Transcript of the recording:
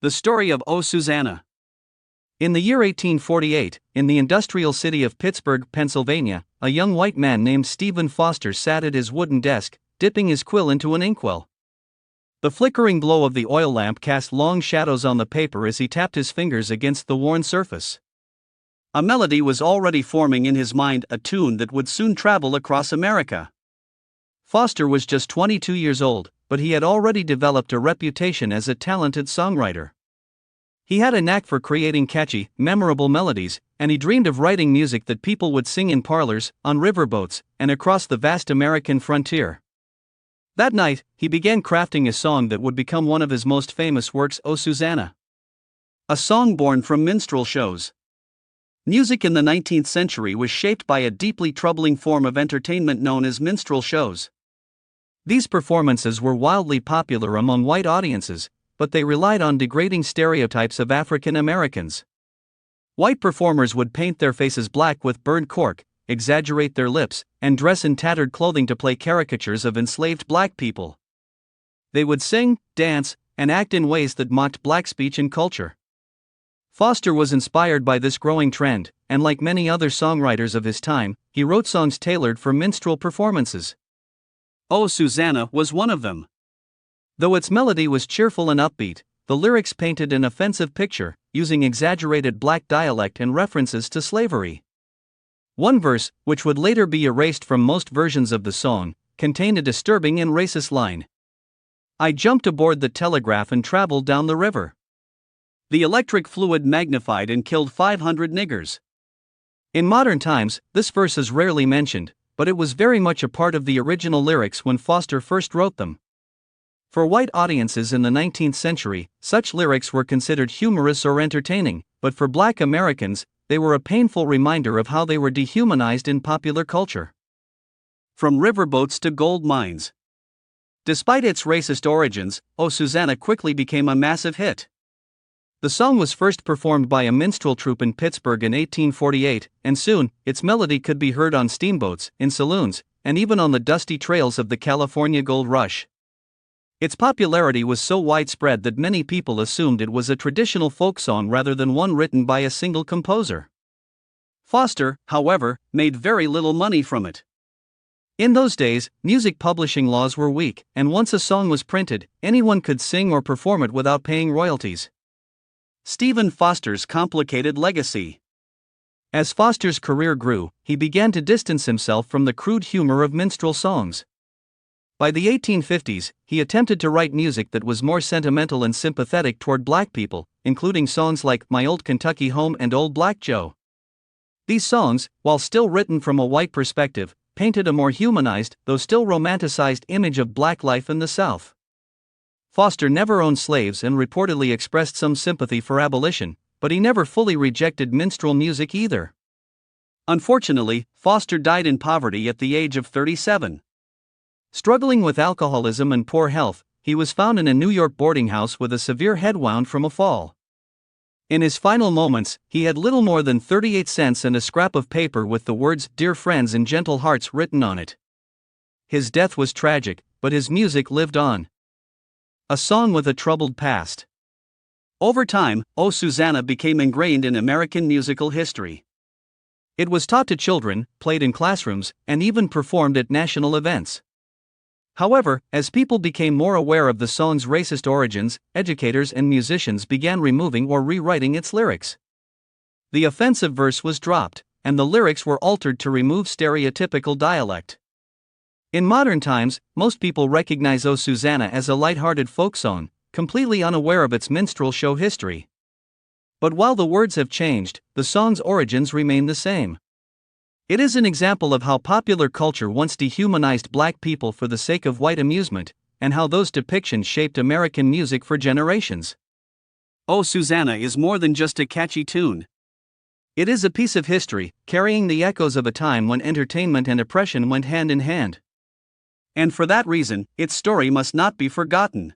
The story of O Susanna. In the year 1848, in the industrial city of Pittsburgh, Pennsylvania, a young white man named Stephen Foster sat at his wooden desk, dipping his quill into an inkwell. The flickering glow of the oil lamp cast long shadows on the paper as he tapped his fingers against the worn surface. A melody was already forming in his mind, a tune that would soon travel across America. Foster was just 22 years old, but he had already developed a reputation as a talented songwriter. He had a knack for creating catchy, memorable melodies, and he dreamed of writing music that people would sing in parlors, on riverboats, and across the vast American frontier. That night, he began crafting a song that would become one of his most famous works, O Susanna. A song born from minstrel shows. Music in the 19th century was shaped by a deeply troubling form of entertainment known as minstrel shows. These performances were wildly popular among white audiences, but they relied on degrading stereotypes of African Americans. White performers would paint their faces black with burned cork, exaggerate their lips, and dress in tattered clothing to play caricatures of enslaved black people. They would sing, dance, and act in ways that mocked black speech and culture. Foster was inspired by this growing trend, and like many other songwriters of his time, he wrote songs tailored for minstrel performances. O Susanna was one of them. Though its melody was cheerful and upbeat, the lyrics painted an offensive picture, using exaggerated black dialect and references to slavery. One verse, which would later be erased from most versions of the song, contained a disturbing and racist line. "I jumped aboard the telegraph and traveled down the river. The electric fluid magnified and killed 500 niggers." In modern times, this verse is rarely mentioned, but it was very much a part of the original lyrics when Foster first wrote them. For white audiences in the 19th century, such lyrics were considered humorous or entertaining, but for black Americans, they were a painful reminder of how they were dehumanized in popular culture. From riverboats to gold mines. Despite its racist origins, O Susanna quickly became a massive hit. The song was first performed by a minstrel troupe in Pittsburgh in 1848, and soon, its melody could be heard on steamboats, in saloons, and even on the dusty trails of the California Gold Rush. Its popularity was so widespread that many people assumed it was a traditional folk song rather than one written by a single composer. Foster, however, made very little money from it. In those days, music publishing laws were weak, and once a song was printed, anyone could sing or perform it without paying royalties. Stephen Foster's complicated legacy. As Foster's career grew, he began to distance himself from the crude humor of minstrel songs. By the 1850s, he attempted to write music that was more sentimental and sympathetic toward black people, including songs like My Old Kentucky Home and Old Black Joe. These songs, while still written from a white perspective, painted a more humanized, though still romanticized image of black life in the South. Foster never owned slaves and reportedly expressed some sympathy for abolition, but he never fully rejected minstrel music either. Unfortunately, Foster died in poverty at the age of 37. Struggling with alcoholism and poor health, he was found in a New York boarding house with a severe head wound from a fall. In his final moments, he had little more than 38 cents and a scrap of paper with the words "Dear Friends" and "Gentle Hearts" written on it. His death was tragic, but his music lived on. A song with a troubled past. Over time, O Susanna became ingrained in American musical history. It was taught to children, played in classrooms, and even performed at national events. However, as people became more aware of the song's racist origins, educators and musicians began removing or rewriting its lyrics. The offensive verse was dropped, and the lyrics were altered to remove stereotypical dialect. In modern times, most people recognize O Susanna as a light-hearted folk song, completely unaware of its minstrel show history. But while the words have changed, the song's origins remain the same. It is an example of how popular culture once dehumanized black people for the sake of white amusement, and how those depictions shaped American music for generations. O Susanna is more than just a catchy tune. It is a piece of history, carrying the echoes of a time when entertainment and oppression went hand in hand. And for that reason, its story must not be forgotten.